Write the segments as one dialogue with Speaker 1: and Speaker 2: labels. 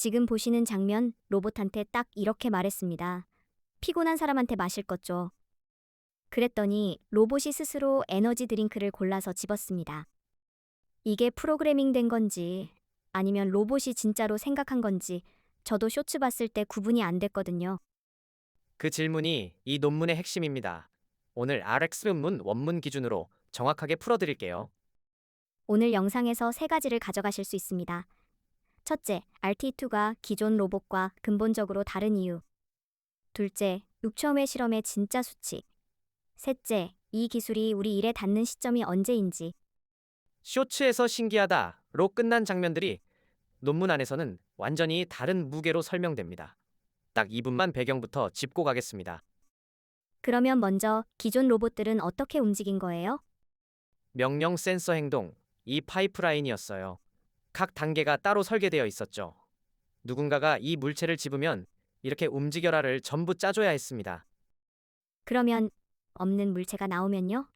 Speaker 1: 지금 보시는 장면, 로봇한테 딱 이렇게 말했습니다. 피곤한 사람한테 마실 것 줘. 그랬더니 로봇이 스스로 에너지 드링크를 골라서 집었습니다. 이게 프로그래밍 된 건지 아니면 로봇이 진짜로 생각한 건지 저도 쇼츠 봤을 때 구분이 안 됐거든요.
Speaker 2: 그 질문이 이 논문의 핵심입니다. 오늘 RX 논문 원문 기준으로 정확하게 풀어드릴게요.
Speaker 1: 오늘 영상에서 세 가지를 가져가실 수 있습니다. 첫째, RT2가 기존 로봇과 근본적으로 다른 이유. 둘째, 6처음의 실험의 진짜 수치. 셋째, 이 기술이 우리 일에 닿는 시점이 언제인지.
Speaker 2: 쇼츠에서 신기하다로 끝난 장면들이 논문 안에서는 완전히 다른 무게로 설명됩니다. 딱 2분만 배경부터 짚고 가겠습니다.
Speaker 1: 그러면 먼저 기존 로봇들은 어떻게 움직인 거예요?
Speaker 2: 명령 센서 행동, 이 파이프라인이었어요. 각 단계가 따로 설계되어 있었죠. 누군가가 이 물체를 집으면 이렇게 움직여라를 전부 짜줘야 했습니다.
Speaker 1: 그러면 없는 물체가 나오면요?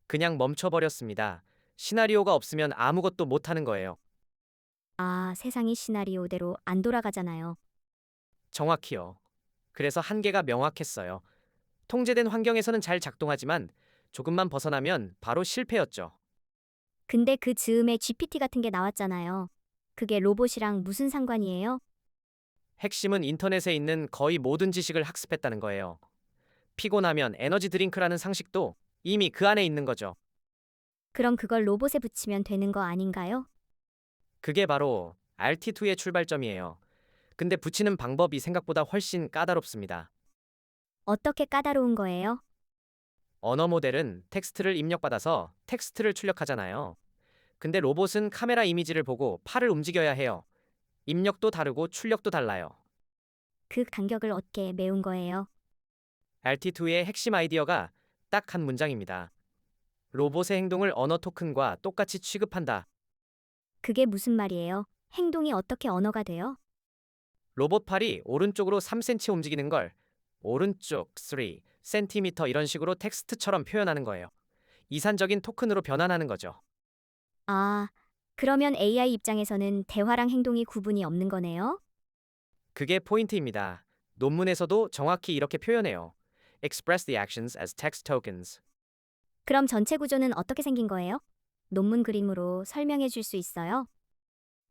Speaker 2: 그냥 멈춰버렸습니다. 시나리오가 없으면 아무것도 못하는 거예요.
Speaker 1: 아, 세상이 시나리오대로 안 돌아가잖아요.
Speaker 2: 정확히요. 그래서 한계가 명확했어요. 통제된 환경에서는 잘 작동하지만 조금만 벗어나면 바로 실패였죠.
Speaker 1: 근데 그 즈음에 GPT 같은 게 나왔잖아요. 그게 로봇이랑 무슨 상관이에요?
Speaker 2: 핵심은 인터넷에 있는 거의 모든 지식을 학습했다는 거예요. 피곤하면 에너지 드링크라는 상식도 이미 그 안에 있는 거죠.
Speaker 1: 그럼 그걸 로봇에 붙이면 되는 거 아닌가요?
Speaker 2: 그게 바로 RT2의 출발점이에요. 근데 붙이는 방법이 생각보다 훨씬 까다롭습니다.
Speaker 1: 어떻게 까다로운 거예요?
Speaker 2: 언어 모델은 텍스트를 입력받아서 텍스트를 출력하잖아요. 근데 로봇은 카메라 이미지를 보고 팔을 움직여야 해요. 입력도 다르고 출력도 달라요.
Speaker 1: 그 간격을 어떻게 메운 거예요?
Speaker 2: RT2의 핵심 아이디어가 딱 한 문장입니다. 로봇의 행동을 언어 토큰과 똑같이 취급한다.
Speaker 1: 그게 무슨 말이에요? 행동이 어떻게 언어가 돼요?
Speaker 2: 로봇 팔이 오른쪽으로 3cm 움직이는 걸 오른쪽 3cm 이런 식으로 텍스트처럼 표현하는 거예요. 이산적인 토큰으로 변환하는 거죠.
Speaker 1: 아, 그러면 AI 입장에서는 대화랑 행동이 구분이 없는 거네요?
Speaker 2: 그게 포인트입니다. 논문에서도 정확히 이렇게 표현해요. Express the actions as text tokens.
Speaker 1: 그럼 전체 구조는 어떻게 생긴 거예요? 논문 그림으로 설명해 줄 수 있어요?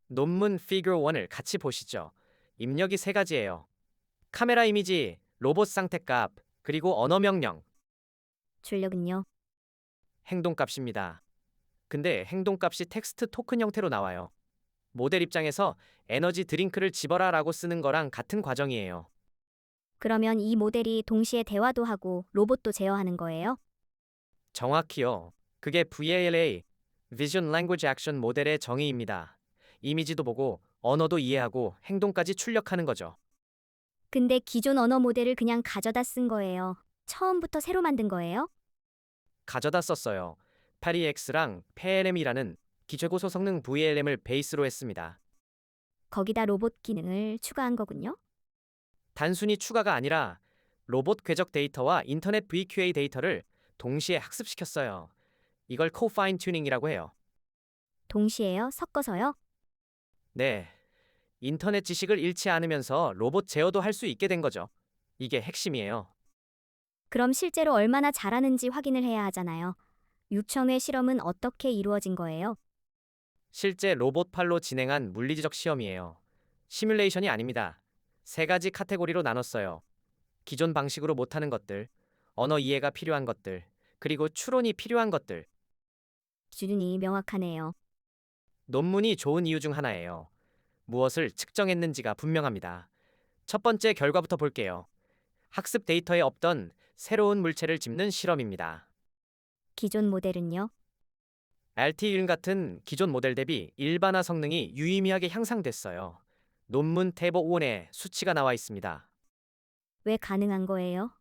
Speaker 2: 논문 Figure 1을 같이 보시죠. 입력이 세 가지예요. 카메라 이미지, 로봇 상태값, 그리고 언어 명령,
Speaker 1: 출력은요?
Speaker 2: 행동값입니다. 근데 행동값이 텍스트 토큰 형태로 나와요. 모델 입장에서 에너지 드링크를 집어라 라고 쓰는 거랑 같은 과정이에요.
Speaker 1: 그러면 이 모델이 동시에 대화도 하고 로봇도 제어하는 거예요?
Speaker 2: 정확히요. 그게 VALA, Vision Language Action 모델의 정의입니다. 이미지도 보고 언어도 이해하고 행동까지 출력하는 거죠.
Speaker 1: 근데 기존 언어 모델을 그냥 가져다 쓴 거예요. 처음부터 새로 만든 거예요?
Speaker 2: 가져다 썼어요. 파리X랑 PLM이라는 기초고소 성능 VLM을 베이스로 했습니다.
Speaker 1: 거기다 로봇 기능을 추가한 거군요.
Speaker 2: 단순히 추가가 아니라 로봇 궤적 데이터와 인터넷 VQA 데이터를 동시에 학습시켰어요. 이걸 코파인 튜닝이라고 해요.
Speaker 1: 동시에요? 섞어서요?
Speaker 2: 네, 인터넷 지식을 잃지 않으면서 로봇 제어도 할 수 있게 된 거죠. 이게 핵심이에요.
Speaker 1: 그럼 실제로 얼마나 잘하는지 확인을 해야 하잖아요. 유첨의 실험은 어떻게 이루어진 거예요?
Speaker 2: 실제 로봇 팔로 진행한 물리지적 시험이에요. 시뮬레이션이 아닙니다. 세 가지 카테고리로 나눴어요. 기존 방식으로 못하는 것들, 언어 이해가 필요한 것들, 그리고 추론이 필요한 것들.
Speaker 1: 기준이 명확하네요.
Speaker 2: 논문이 좋은 이유 중 하나예요. 무엇을 측정했는지가 분명합니다. 첫 번째 결과부터 볼게요. 학습 데이터에 없던 새로운 물체를 짚는 실험입니다.
Speaker 1: 기존 모델은요?
Speaker 2: RT1 같은 기존 모델 대비 일반화 성능이 유의미하게 향상됐어요. 논문 태보 5원에 수치가 나와 있습니다.
Speaker 1: 왜 가능한 거예요?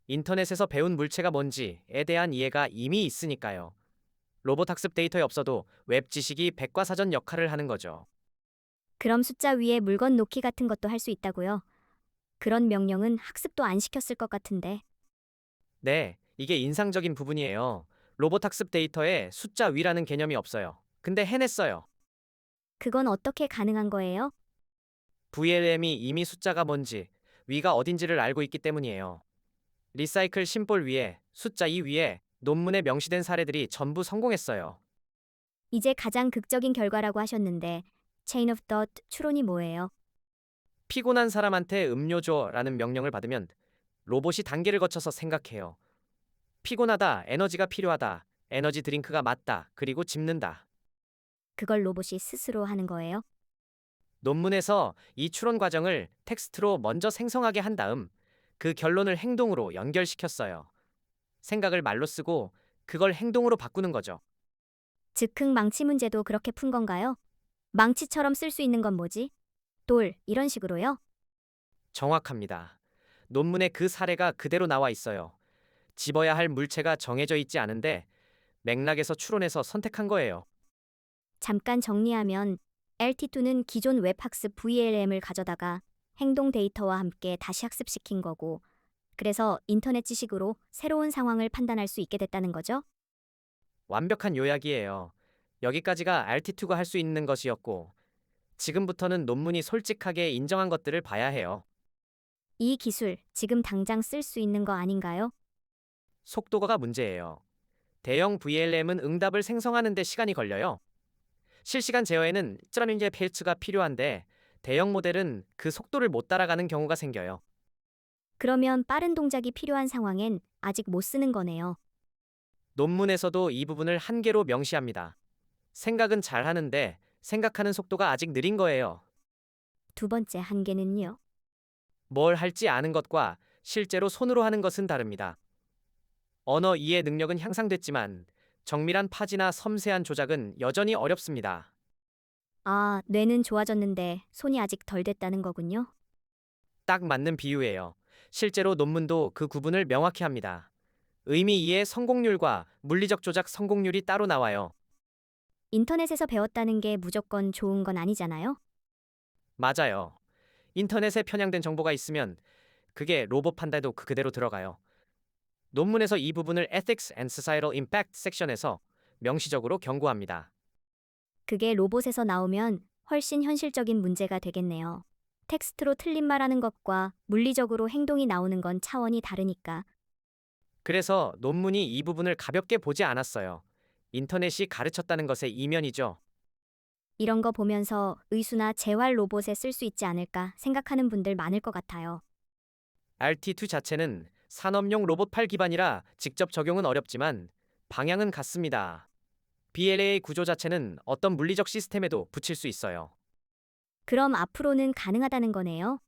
Speaker 2: 인터넷에서 배운 물체가 뭔지에 대한 이해가 이미 있으니까요. 로봇 학습 데이터에 없어도 웹 지식이 백과사전 역할을 하는 거죠.
Speaker 1: 그럼 숫자 위에 물건 놓기 같은 것도 할 수 있다고요? 그런 명령은 학습도 안 시켰을 것 같은데.
Speaker 2: 네, 이게 인상적인 부분이에요. 로봇 학습 데이터에 숫자 위라는 개념이 없어요. 근데 해냈어요.
Speaker 1: 그건 어떻게 가능한 거예요?
Speaker 2: VLM이 이미 숫자가 뭔지, 위가 어딘지를 알고 있기 때문이에요. 리사이클 심볼 위에 숫자 2 위에 논문에 명시된 사례들이 전부 성공했어요.
Speaker 1: 이제 가장 극적인 결과라고 하셨는데 체인 오브 더 추론이 뭐예요?
Speaker 2: 피곤한 사람한테 음료 줘라는 명령을 받으면 로봇이 단계를 거쳐서 생각해요. 피곤하다, 에너지가 필요하다, 에너지 드링크가 맞다, 그리고 짚는다.
Speaker 1: 그걸 로봇이 스스로 하는 거예요?
Speaker 2: 논문에서 이 추론 과정을 텍스트로 먼저 생성하게 한 다음 그 결론을 행동으로 연결시켰어요. 생각을 말로 쓰고 그걸 행동으로 바꾸는 거죠.
Speaker 1: 즉흥 망치 문제도 그렇게 푼 건가요? 망치처럼 쓸 수 있는 건 뭐지? 돌, 이런 식으로요?
Speaker 2: 정확합니다. 논문에 그 사례가 그대로 나와 있어요. 집어야 할 물체가 정해져 있지 않은데 맥락에서 추론해서 선택한 거예요.
Speaker 1: 잠깐 정리하면 LT2는 기존 웹학습 VLM을 가져다가 행동 데이터와 함께 다시 학습시킨 거고, 그래서 인터넷 지식으로 새로운 상황을 판단할 수 있게 됐다는 거죠?
Speaker 2: 완벽한 요약이에요. 여기까지가 RT2가 할 수 있는 것이었고, 지금부터는 논문이 솔직하게 인정한 것들을 봐야 해요.
Speaker 1: 이 기술 지금 당장 쓸 수 있는 거 아닌가요?
Speaker 2: 속도가 문제예요. 대형 VLM은 응답을 생성하는 데 시간이 걸려요. 실시간 제어에는 트라민게 페이츠가 필요한데 대형 모델은 그 속도를 못 따라가는 경우가 생겨요.
Speaker 1: 그러면 빠른 동작이 필요한 상황엔 아직 못 쓰는 거네요.
Speaker 2: 논문에서도 이 부분을 한계로 명시합니다. 생각은 잘 하는데 생각하는 속도가 아직 느린 거예요.
Speaker 1: 두 번째 한계는요?
Speaker 2: 뭘 할지 아는 것과 실제로 손으로 하는 것은 다릅니다. 언어 이해 능력은 향상됐지만 정밀한 파지나 섬세한 조작은 여전히 어렵습니다.
Speaker 1: 아, 뇌는 좋아졌는데 손이 아직 덜 됐다는 거군요.
Speaker 2: 딱 맞는 비유예요. 실제로 논문도 그 구분을 명확히 합니다. 의미 이해 성공률과 물리적 조작 성공률이 따로 나와요.
Speaker 1: 인터넷에서 배웠다는 게 무조건 좋은 건 아니잖아요?
Speaker 2: 맞아요. 인터넷에 편향된 정보가 있으면 그게 로봇 판단에도 그대로 들어가요. 논문에서 이 부분을 Ethics and Societal Impact 섹션에서 명시적으로 경고합니다.
Speaker 1: 그게 로봇에서 나오면 훨씬 현실적인 문제가 되겠네요. 텍스트로 틀린 말하는 것과 물리적으로 행동이 나오는 건 차원이 다르니까.
Speaker 2: 그래서 논문이 이 부분을 가볍게 보지 않았어요. 인터넷이 가르쳤다는 것의 이면이죠.
Speaker 1: 이런 거 보면서 의수나 재활 로봇에 쓸 수 있지 않을까 생각하는 분들 많을 것 같아요.
Speaker 2: RT2 자체는 산업용 로봇팔 기반이라 직접 적용은 어렵지만 방향은 같습니다. BLA 구조 자체는 어떤 물리적 시스템에도 붙일 수 있어요.
Speaker 1: 그럼 앞으로는 가능하다는 거네요.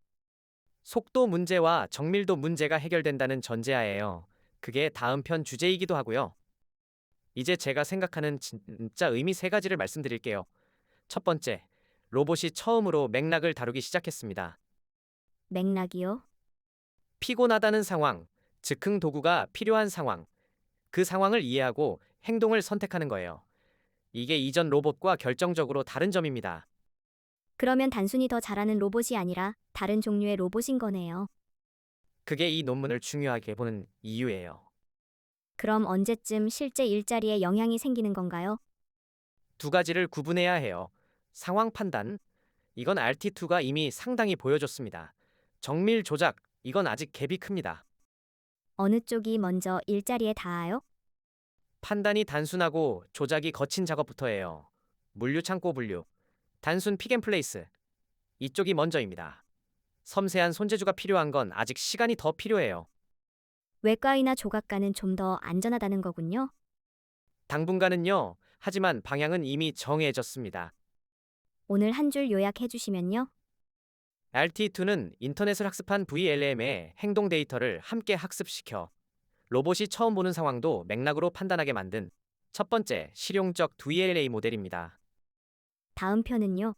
Speaker 2: 속도 문제와 정밀도 문제가 해결된다는 전제하에요. 그게 다음 편 주제이기도 하고요. 이제 제가 생각하는 진짜 의미 세 가지를 말씀드릴게요. 첫 번째, 로봇이 처음으로 맥락을 다루기 시작했습니다.
Speaker 1: 맥락이요?
Speaker 2: 피곤하다는 상황, 즉흥 도구가 필요한 상황, 그 상황을 이해하고 행동을 선택하는 거예요. 이게 이전 로봇과 결정적으로 다른 점입니다.
Speaker 1: 그러면 단순히 더 잘하는 로봇이 아니라 다른 종류의 로봇인 거네요.
Speaker 2: 그게 이 논문을 중요하게 보는 이유예요.
Speaker 1: 그럼 언제쯤 실제 일자리에 영향이 생기는 건가요?
Speaker 2: 두 가지를 구분해야 해요. 상황 판단, 이건 RT2가 이미 상당히 보여줬습니다. 정밀 조작, 이건 아직 갭이 큽니다.
Speaker 1: 어느 쪽이 먼저 일자리에 닿아요?
Speaker 2: 판단이 단순하고 조작이 거친 작업부터 해요. 물류 창고 분류, 단순 픽앤플레이스, 이쪽이 먼저입니다. 섬세한 손재주가 필요한 건 아직 시간이 더 필요해요.
Speaker 1: 외과의나 조각가는 좀 더 안전하다는 거군요.
Speaker 2: 당분간은요. 하지만 방향은 이미 정해졌습니다.
Speaker 1: 오늘 한 줄 요약해 주시면요.
Speaker 2: RT2는 인터넷을 학습한 VLM의 행동 데이터를 함께 학습시켜 로봇이 처음 보는 상황도 맥락으로 판단하게 만든 첫 번째 실용적 VLA 모델입니다.
Speaker 1: 다음 편은요.